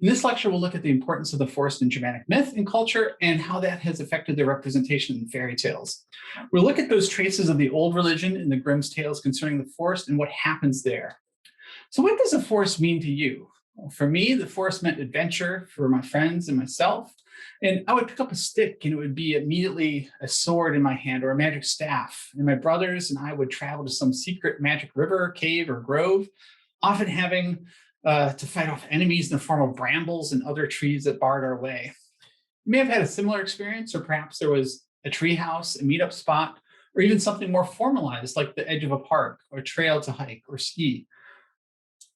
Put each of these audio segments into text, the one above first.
In this lecture, we'll look at the importance of the forest in Germanic myth and culture and how that has affected their representation in fairy tales. We'll look at those traces of the old religion in the Grimm's tales concerning the forest and what happens there. So what does a forest mean to you? Well, for me, the forest meant adventure for my friends and myself. And I would pick up a stick and it would be immediately a sword in my hand or a magic staff. And my brothers and I would travel to some secret magic river, cave, or grove, often having to fight off enemies in the form of brambles and other trees that barred our way. You may have had a similar experience, or perhaps there was a tree house, a meetup spot, or even something more formalized like the edge of a park or a trail to hike or ski.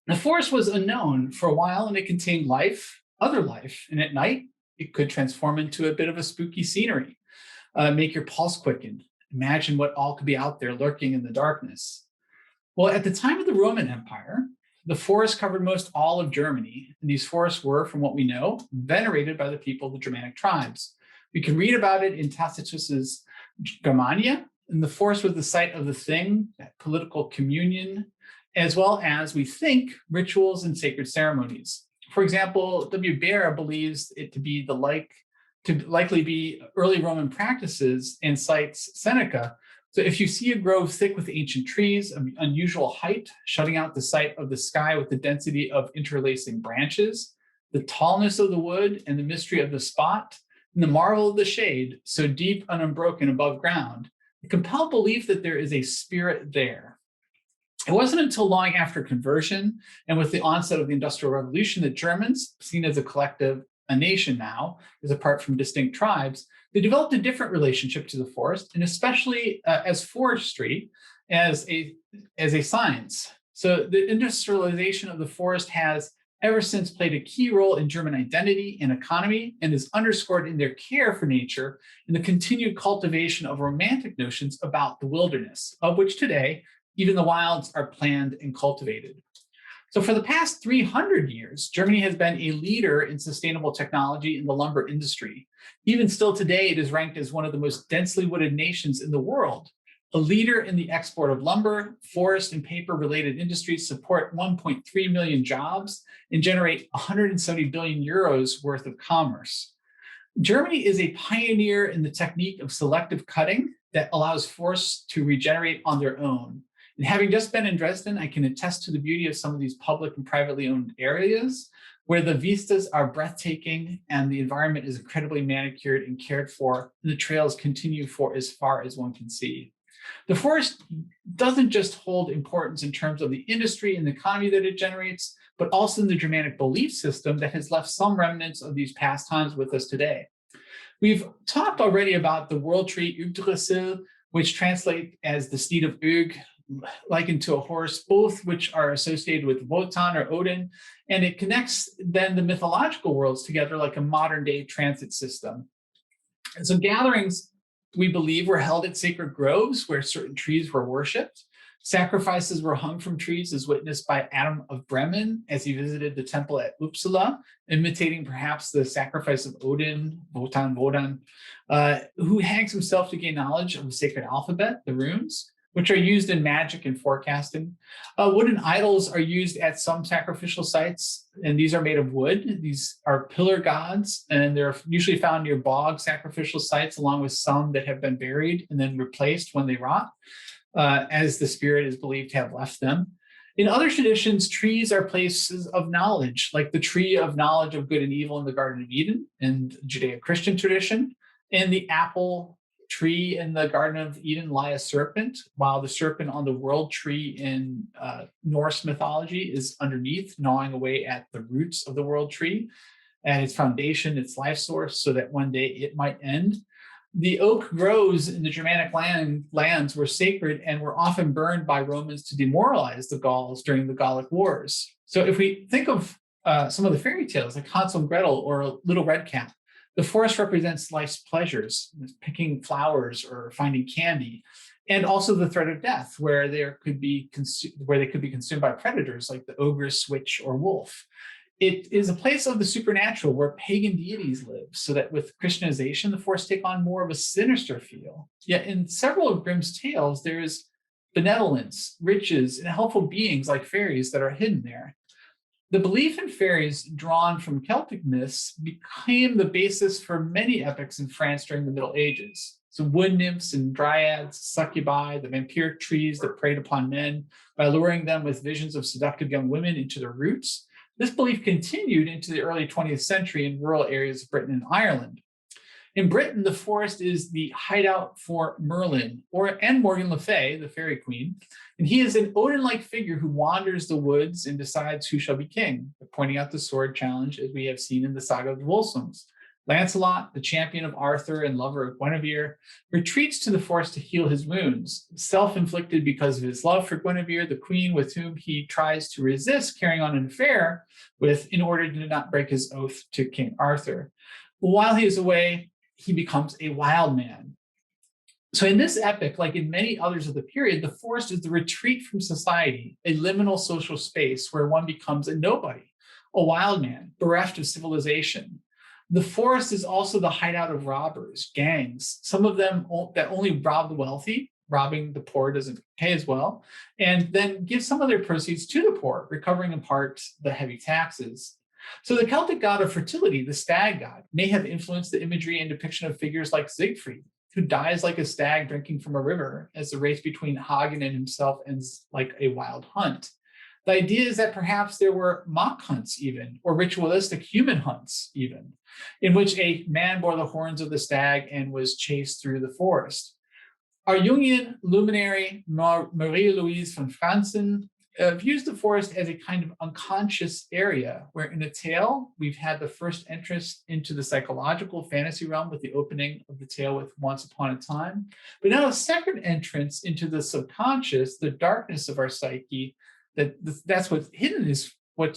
The forest was unknown for a while and it contained life, other life, and at night it could transform into a bit of a spooky scenery, make your pulse quicken, imagine what all could be out there lurking in the darkness. Well, at the time of the Roman Empire, the forest covered most all of Germany, and these forests were, from what we know, venerated by the people of the Germanic tribes. We can read about it in Tacitus's Germania, and the forest was the site of the thing, that political communion, as well as, we think, rituals and sacred ceremonies. For example, W. Baer believes it to likely be early Roman practices and cites Seneca. So if you see a grove thick with ancient trees of unusual height, shutting out the sight of the sky with the density of interlacing branches, the tallness of the wood and the mystery of the spot, and the marvel of the shade, so deep and unbroken above ground, it compelled belief that there is a spirit there. It wasn't until long after conversion and with the onset of the Industrial Revolution that Germans, seen as a collective, a nation now, as apart from distinct tribes, they developed a different relationship to the forest, and especially as forestry as a science. So the industrialization of the forest has ever since played a key role in German identity and economy, and is underscored in their care for nature and the continued cultivation of romantic notions about the wilderness, of which today even the wilds are planned and cultivated. So for the past 300 years, Germany has been a leader in sustainable technology in the lumber industry. Even still today, it is ranked as one of the most densely wooded nations in the world. A leader in the export of lumber, forest, and paper-related industries support 1.3 million jobs and generate 170 billion euros worth of commerce. Germany is a pioneer in the technique of selective cutting that allows forests to regenerate on their own. And having just been in Dresden, I can attest to the beauty of some of these public and privately owned areas where the vistas are breathtaking and the environment is incredibly manicured and cared for, and the trails continue for as far as one can see. The forest doesn't just hold importance in terms of the industry and the economy that it generates, but also in the Germanic belief system that has left some remnants of these past times with us today. We've talked already about the world tree Yggdrasil, which translates as the steed of Ygg, likened to a horse, both which are associated with Wotan or Odin, and it connects then the mythological worlds together like a modern day transit system. And so gatherings, we believe, were held at sacred groves where certain trees were worshipped. Sacrifices were hung from trees, as witnessed by Adam of Bremen as he visited the temple at Uppsala, imitating perhaps the sacrifice of Odin, Wotan, who hangs himself to gain knowledge of the sacred alphabet, the runes, which are used in magic and forecasting. Wooden idols are used at some sacrificial sites, and these are made of wood. These are pillar gods, and they're usually found near bog sacrificial sites, along with some that have been buried and then replaced when they rot, as the spirit is believed to have left them. In other traditions, trees are places of knowledge, like the tree of knowledge of good and evil in the Garden of Eden in Judeo-Christian tradition, and the apple tree in the Garden of Eden lie a serpent, while the serpent on the world tree in Norse mythology is underneath, gnawing away at the roots of the world tree and its foundation, its life source, so that one day it might end. The oak groves in the Germanic lands were sacred and were often burned by Romans to demoralize the Gauls during the Gallic Wars. So if we think of some of the fairy tales like Hansel and Gretel or Little Red Cap, the forest represents life's pleasures, picking flowers or finding candy, and also the threat of death, where they could be consumed by predators like the ogress, witch, or wolf. It is a place of the supernatural where pagan deities live, so that with Christianization, the forests take on more of a sinister feel. Yet in several of Grimm's tales, there is benevolence, riches, and helpful beings like fairies that are hidden there. The belief in fairies drawn from Celtic myths became the basis for many epics in France during the Middle Ages. So wood nymphs and dryads, succubi, the vampiric trees that preyed upon men by luring them with visions of seductive young women into their roots. This belief continued into the early 20th century in rural areas of Britain and Ireland. In Britain, the forest is the hideout for Merlin and Morgan Le Fay, the fairy queen, and he is an Odin-like figure who wanders the woods and decides who shall be king, pointing out the sword challenge as we have seen in the saga of the Volsungs. Lancelot, the champion of Arthur and lover of Guinevere, retreats to the forest to heal his wounds, self-inflicted because of his love for Guinevere, the queen with whom he tries to resist carrying on an affair with in order to not break his oath to King Arthur. While he is away, he becomes a wild man. So in this epic, like in many others of the period, the forest is the retreat from society, a liminal social space where one becomes a nobody, a wild man, bereft of civilization. The forest is also the hideout of robbers, gangs, some of them that only rob the wealthy. Robbing the poor doesn't pay as well, and then give some of their proceeds to the poor, recovering in part the heavy taxes. So the Celtic god of fertility, the stag god, may have influenced the imagery and depiction of figures like Siegfried, who dies like a stag drinking from a river as the race between Hagen and himself ends like a wild hunt. The idea is that perhaps there were mock hunts even, or ritualistic human hunts even, in which a man bore the horns of the stag and was chased through the forest. Our Jungian luminary, Marie-Louise von Franzen, views the forest as a kind of unconscious area where in a tale, we've had the first entrance into the psychological fantasy realm with the opening of the tale with Once Upon a Time, but now a second entrance into the subconscious, the darkness of our psyche, that's what's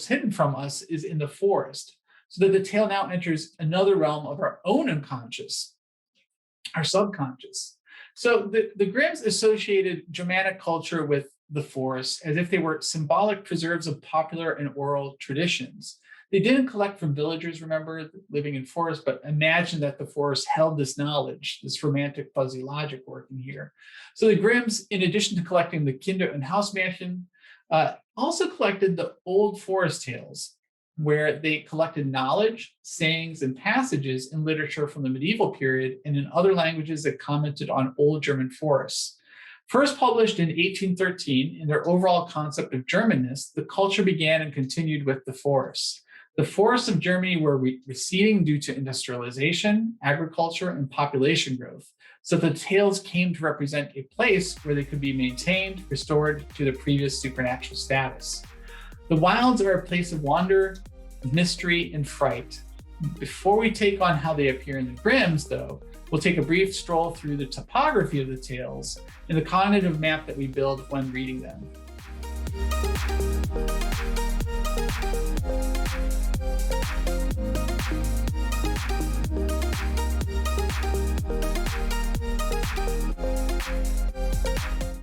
hidden from us is in the forest. So that the tale now enters another realm of our own unconscious, our subconscious. So the Grimms associated Germanic culture with the forest as if they were symbolic preserves of popular and oral traditions. They didn't collect from villagers, remember, living in forests, but imagine that the forest held this knowledge, this romantic fuzzy logic working here. So the Grimms, in addition to collecting the Kinder- and Hausmärchen, also collected the old forest tales, where they collected knowledge, sayings, and passages in literature from the medieval period and in other languages that commented on old German forests. First published in 1813, in their overall concept of Germanness, the culture began and continued with the forests. The forests of Germany were receding due to industrialization, agriculture, and population growth. So the tales came to represent a place where they could be maintained, restored to the previous supernatural status. The wilds are a place of wonder, mystery, and fright. Before we take on how they appear in the Grimms, though, we'll take a brief stroll through the topography of the tales and the cognitive map that we build when reading them.